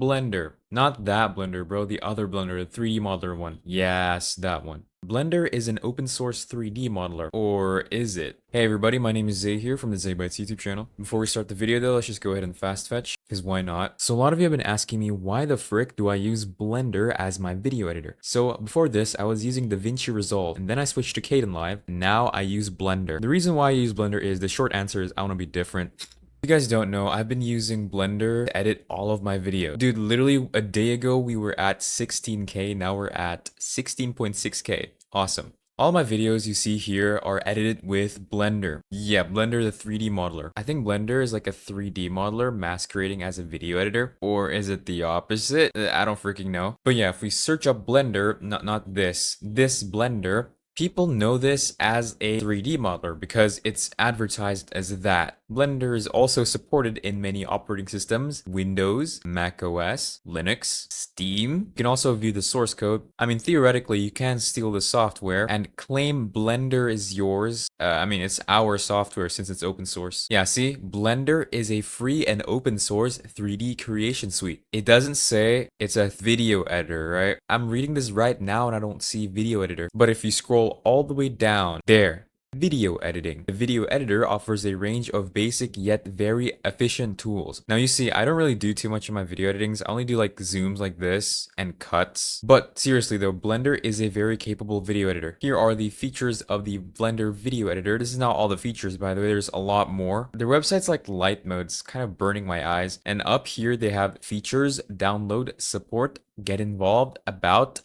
Blender. Not that Blender, bro. The other Blender, the 3D modeler one. Yes, that one. Blender is an open source 3D modeler, or is it? Hey everybody, my name is Zei here from the zeibytes YouTube channel. Before we start the video though, let's just go ahead and fast fetch, because why not? So a lot of you have been asking me, why the frick do I use Blender as my video editor? So before this, I was using Davinci Resolve, and then I switched to Kdenlive, and now I use Blender. The reason why I use Blender is, the short answer is I want to be different. If you guys don't know, I've been using Blender to edit all of my videos. Dude, literally a day ago, we were at 16K. Now we're at 16.6K. Awesome. All my videos you see here are edited with Blender. Yeah, Blender, the 3D modeler. I think Blender is like a 3D modeler masquerading as a video editor. Or is it the opposite? I don't freaking know. But yeah, if we search up Blender, not this Blender, people know this as a 3D modeler because it's advertised as that. Blender is also supported in many operating systems: Windows, Mac OS, Linux, Steam. You can also view the source code. I mean, theoretically, you can steal the software and claim Blender is yours. I mean, it's our software since it's open source. Yeah, see, Blender is a free and open source 3D creation suite. It doesn't say it's a video editor, right? I'm reading this right now and I don't see video editor. But if you scroll all the way down, there. Video editing. The video editor offers a range of basic yet very efficient tools. Now you see, I don't really do too much in my video editings. I only do like zooms like this and cuts. But seriously though, Blender is a very capable video editor. Here are the features of the Blender video editor. This is not all the features, by the way. There's a lot more. Their website's like light mode. It's kind of burning my eyes. And up here they have features, download, support, get involved, about,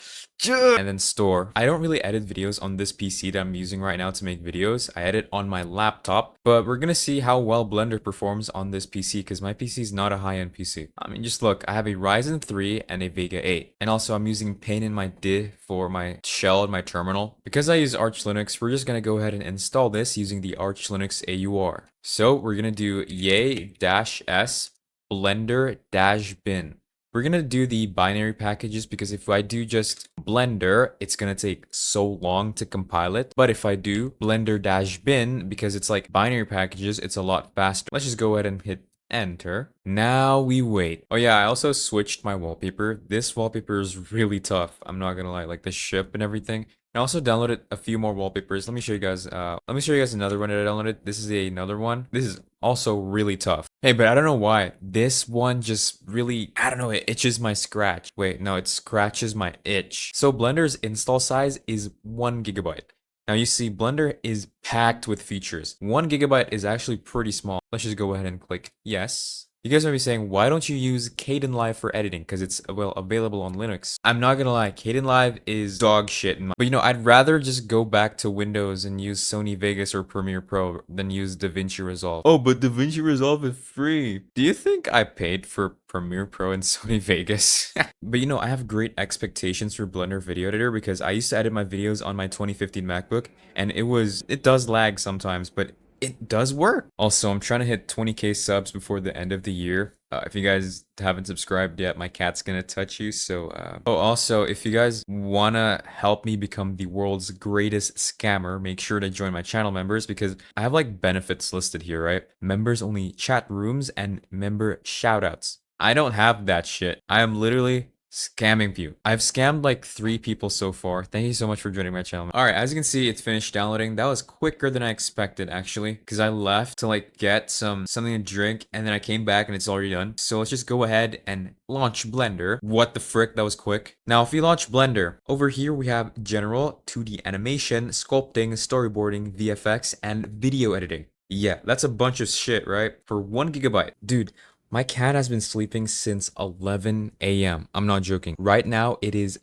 and then store. I don't really edit videos on this PC that I'm using right now to make videos. I edit on my laptop, but we're gonna see how well Blender performs on this PC because my PC is not a high-end PC. I mean, just look, I have a Ryzen 3 and a Vega 8. And also I'm using Paint in my div for my shell and my terminal. Because I use Arch Linux, we're just gonna go ahead and install this using the Arch Linux AUR. So we're gonna do yay-s blender-bin. We're going to do the binary packages because if I do just Blender, it's going to take so long to compile it. But if I do blender-bin, because it's like binary packages, it's a lot faster. Let's just go ahead and hit enter. Now we wait. Oh yeah, I also switched my wallpaper. This wallpaper is really tough. I'm not going to lie, like the ship and everything. I also downloaded a few more wallpapers. Let me show you guys. Another one that I downloaded. This is another one. This is also really tough. Hey, but I don't know why. This one just really, I don't know, it itches my scratch. Wait, no, it scratches my itch. So Blender's install size is 1 gigabyte. Now you see Blender is packed with features. 1 gigabyte is actually pretty small. Let's just go ahead and click yes. You guys might be saying, why don't you use Kdenlive for editing? Because it's, well, available on Linux. I'm not gonna lie, Kdenlive is dog shit. But you know, I'd rather just go back to Windows and use Sony Vegas or Premiere Pro than use Davinci Resolve. Oh, but Davinci Resolve is free. Do you think I paid for Premiere Pro and Sony Vegas? But you know, I have great expectations for Blender Video Editor because I used to edit my videos on my 2015 MacBook and it does lag sometimes, but it does work. Also, I'm trying to hit 20K subs before the end of the year. If you guys haven't subscribed yet, my cat's gonna touch you. So, oh, also, if you guys wanna help me become the world's greatest scammer, make sure to join my channel members because I have like benefits listed here, right? Members only chat rooms and member shoutouts. I don't have that shit. I am literally scamming you. I've scammed like 3 people so far. Thank you so much for joining my channel. All right, as you can see, it's finished downloading. That was quicker than I expected actually, because I left to like get something to drink and then I came back and it's already done. So let's just go ahead and launch Blender. What the frick, that was quick. Now, if we launch Blender, over here we have general, 2D animation, sculpting, storyboarding, VFX, and video editing. Yeah, that's a bunch of shit, right? For 1 gigabyte. Dude, my cat has been sleeping since 11 a.m. I'm not joking. Right now, it is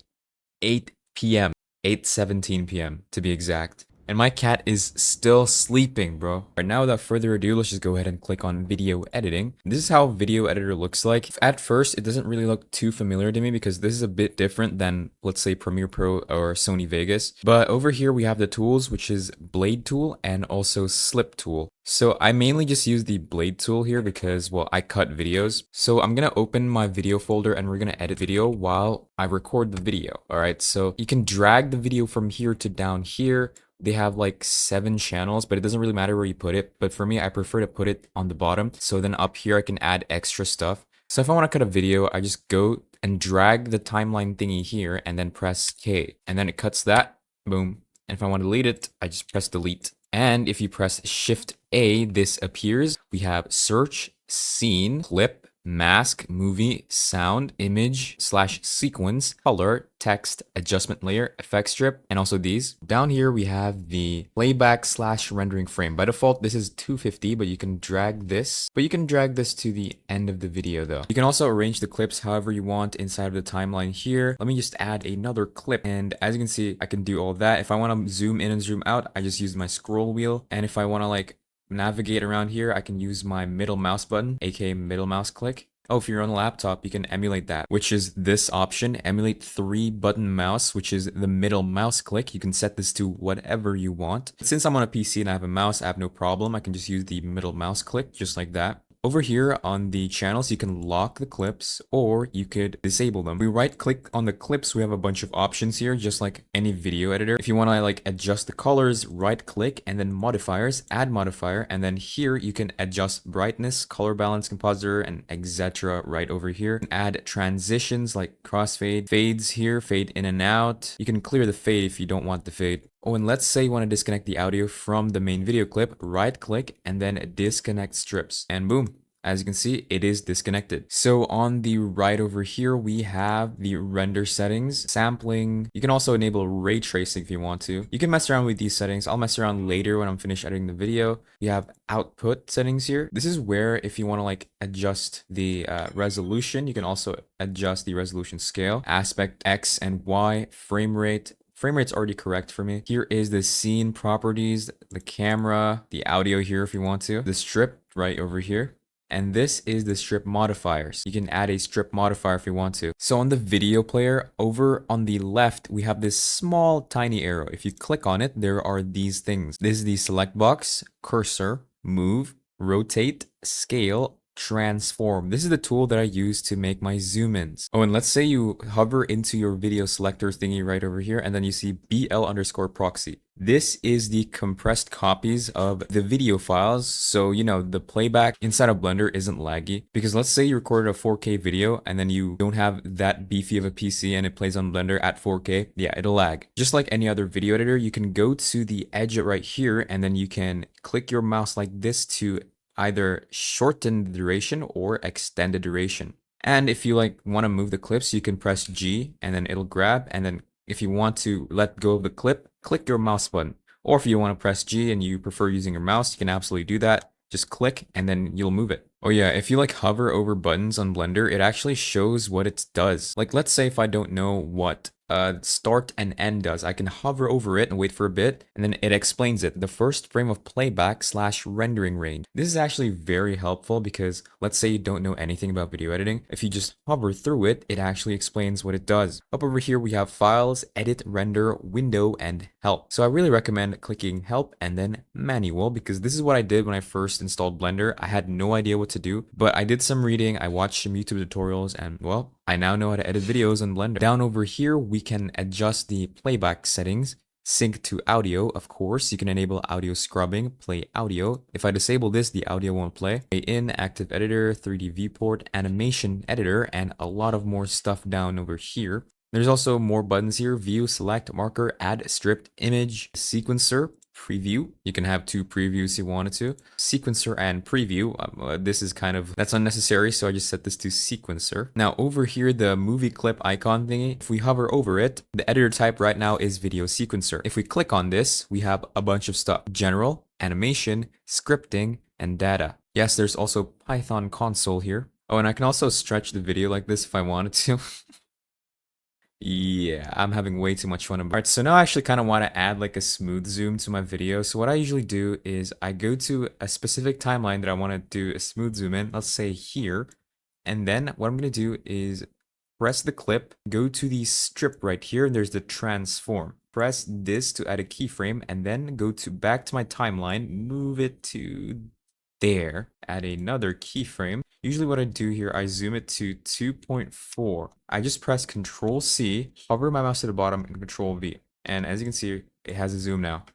8 p.m. 8:17 p.m. to be exact. And my cat is still sleeping, bro. Right now, without further ado, let's just go ahead and click on video editing. This is how video editor looks like. At first, it doesn't really look too familiar to me because this is a bit different than, let's say, Premiere Pro or Sony Vegas. But over here, we have the tools, which is Blade tool and also Slip tool. So I mainly just use the Blade tool here because, well, I cut videos. So I'm gonna open my video folder and we're gonna edit video while I record the video. All right, so you can drag the video from here to down here. They have like 7 channels, but it doesn't really matter where you put it. But for me, I prefer to put it on the bottom. So then up here, I can add extra stuff. So if I want to cut a video, I just go and drag the timeline thingy here and then press K. And then it cuts that. Boom. And if I want to delete it, I just press delete. And if you press Shift A, this appears. We have search, scene, clip, mask, movie, sound, image, / sequence, color, text, adjustment layer, effect strip, and also these. Down here, we have the playback / rendering frame. By default, this is 250, but you can drag this. But you can drag this to the end of the video though. You can also arrange the clips however you want inside of the timeline here. Let me just add another clip. And as you can see, I can do all that. If I want to zoom in and zoom out, I just use my scroll wheel. And if I want to like navigate around here, I can use my middle mouse button, aka middle mouse click. Oh, if you're on a laptop, you can emulate that, which is this option, emulate 3-button mouse, which is the middle mouse click. You can set this to whatever you want. Since I'm on a PC and I have a mouse, I have no problem. I can just use the middle mouse click, just like that. Over here on the channels, you can lock the clips or you could disable them. We right click on the clips, we have a bunch of options here, just like any video editor. If you want to like adjust the colors, right click and then modifiers, add modifier. And then here you can adjust brightness, color balance, compositor, and etc. right over here. Add transitions like crossfade, fades here, fade in and out. You can clear the fade if you don't want the fade. Oh, and let's say you want to disconnect the audio from the main video clip, right click and then disconnect strips, and boom. As you can see, it is disconnected. So on the right over here, we have the render settings, sampling. You can also enable ray tracing if you want to. You can mess around with these settings. I'll mess around later when I'm finished editing the video. You have output settings here. This is where if you want to like adjust the resolution, you can also adjust the resolution scale, aspect X and Y, frame rate. Frame rate's already correct for me. Here is the scene properties, the camera, the audio here if you want to, the strip right over here. And this is the strip modifiers. You can add a strip modifier if you want to. So on the video player, over on the left, we have this small tiny arrow. If you click on it, there are these things. This is the select box, cursor, move, rotate, scale, transform. This is the tool that I use to make my zoom ins. Oh, and let's say you hover into your video selector thingy right over here, and then you see BL_proxy. This is the compressed copies of the video files. So, you know, the playback inside of Blender isn't laggy, because let's say you recorded a 4K video and then you don't have that beefy of a PC and it plays on Blender at 4K. Yeah, it'll lag. Just like any other video editor, you can go to the edge right here and then you can click your mouse like this to either shorten the duration or extend the duration. And if you like want to move the clips, you can press G and then it'll grab. And then if you want to let go of the clip, click your mouse button. Or if you want to press G and you prefer using your mouse, you can absolutely do that. Just click and then you'll move it. Oh yeah, if you like hover over buttons on Blender, it actually shows what it does. Like let's say if I don't know what start and end does, I can hover over it and wait for a bit, and then it explains it. The first frame of playback / rendering range. This is actually very helpful because let's say you don't know anything about video editing. If you just hover through it, it actually explains what it does. Up over here, we have files, edit, render, window, and help. So I really recommend clicking help and then manual, because this is what I did when I first installed Blender. I had no idea what to do, but I did some reading, I watched some YouTube tutorials, and well, I now know how to edit videos on Blender. Down over here, we can adjust the playback settings. Sync to audio, of course. You can enable audio scrubbing, play audio. If I disable this, the audio won't play. In active editor, 3D viewport, animation editor, and a lot of more stuff down over here. There's also more buttons here: view, select, marker, add, stripped, image, sequencer, preview. You can have 2 previews if you wanted to. Sequencer and preview. This is that's unnecessary, so I just set this to sequencer. Now over here, the movie clip icon thingy, if we hover over it, the editor type right now is video sequencer. If we click on this, we have a bunch of stuff: general, animation, scripting, and data. Yes, there's also Python console here. Oh, and I can also stretch the video like this if I wanted to. Yeah, I'm having way too much fun. Alright, so now I actually kind of want to add like a smooth zoom to my video. So what I usually do is I go to a specific timeline that I want to do a smooth zoom in, let's say here. And then what I'm going to do is press the clip, go to the strip right here, and there's the transform. Press this to add a keyframe, and then go back to my timeline, move it to there, add another keyframe. Usually what I do here, I zoom it to 2.4. I just press Control C, hover my mouse to the bottom, and Control V. And as you can see, it has a zoom now.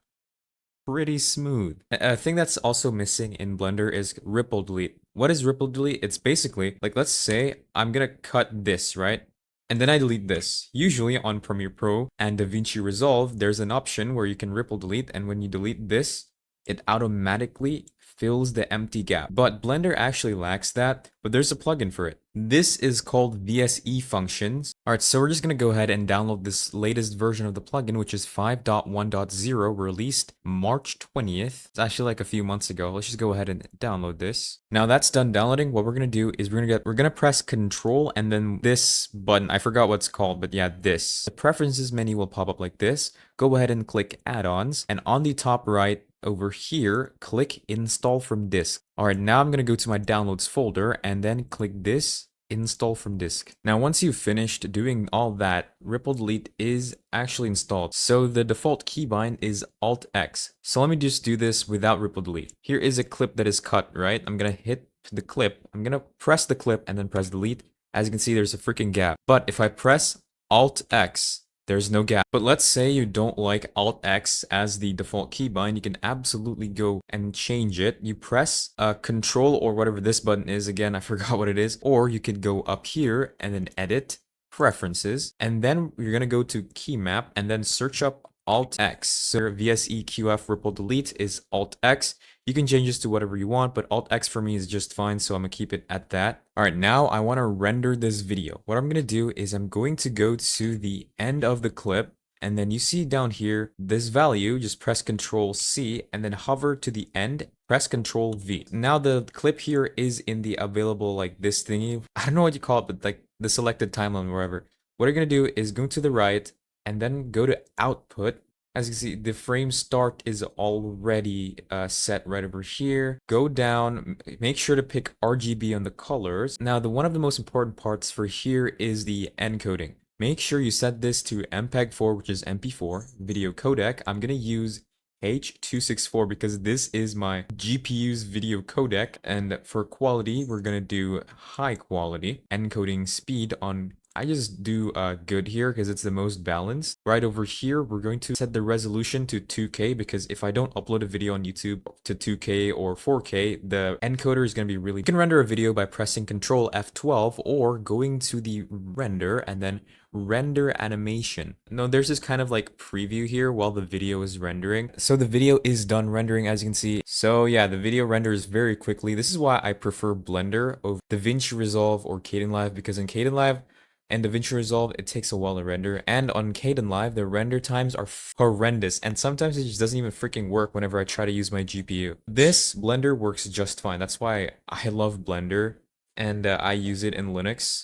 Pretty smooth. A thing that's also missing in Blender is ripple delete. What is ripple delete? It's basically like, let's say I'm gonna cut this, right? And then I delete this. Usually on Premiere Pro and Davinci Resolve, there's an option where you can ripple delete, and when you delete this, it automatically fills the empty gap. But Blender actually lacks that, but there's a plugin for it. This is called VSE functions. Alright, so we're just gonna go ahead and download this latest version of the plugin, which is 5.1.0, released March 20th. It's actually like a few months ago. Let's just go ahead and download this. Now that's done downloading, what we're gonna do is we're gonna press Control and then this button. I forgot what it's called, but yeah, this. The preferences menu will pop up like this. Go ahead and click add-ons, and on the top right over here, click install from disk. Alright, now I'm gonna go to my downloads folder and then click this, install from disk. Now once you've finished doing all that, ripple delete is actually installed. So the default keybind is Alt X. So let me just do this without ripple delete. Here is a clip that is cut, right? I'm gonna hit the clip, I'm gonna press the clip and then press delete. As you can see, there's a freaking gap. But if I press Alt X, there's no gap. But let's say you don't like Alt X as the default keybind, you can absolutely go and change it. You press Control or whatever this button is, again, I forgot what it is, or you could go up here and then edit, preferences, and then you're gonna go to key map and then search up Alt X. So VSEQF ripple delete is Alt X. You can change this to whatever you want, but Alt X for me is just fine, so I'm gonna keep it at that. Alright, now I wanna render this video. What I'm gonna do is I'm going to go to the end of the clip, and then you see down here, this value, just press Control C, and then hover to the end, press Control V. Now the clip here is in the available, like this thingy. I don't know what you call it, but like the selected timeline, wherever. What you're gonna do is go to the right, and then go to output. As you can see, the frame start is already set right over here. Go down, make sure to pick RGB on the colors. Now, one of the most important parts for here is the encoding. Make sure you set this to MPEG-4, which is MP4, video codec. I'm gonna use H.264 because this is my GPU's video codec, and for quality, we're gonna do high quality. Encoding speed on I just do good here because it's the most balanced. Right over here, we're going to set the resolution to 2K because if I don't upload a video on YouTube to 2K or 4K, the encoder is going to be really... You can render a video by pressing Ctrl F12 or going to the render and then render animation. No, there's this kind of like preview here while the video is rendering. So the video is done rendering, as you can see. So yeah, the video renders very quickly. This is why I prefer Blender over Davinci Resolve or Kdenlive, because in Kdenlive and Davinci Resolve, it takes a while to render, and on Kdenlive, the render times are horrendous, and sometimes it just doesn't even freaking work whenever I try to use my GPU. This Blender works just fine. That's why I love Blender, and I use it in Linux.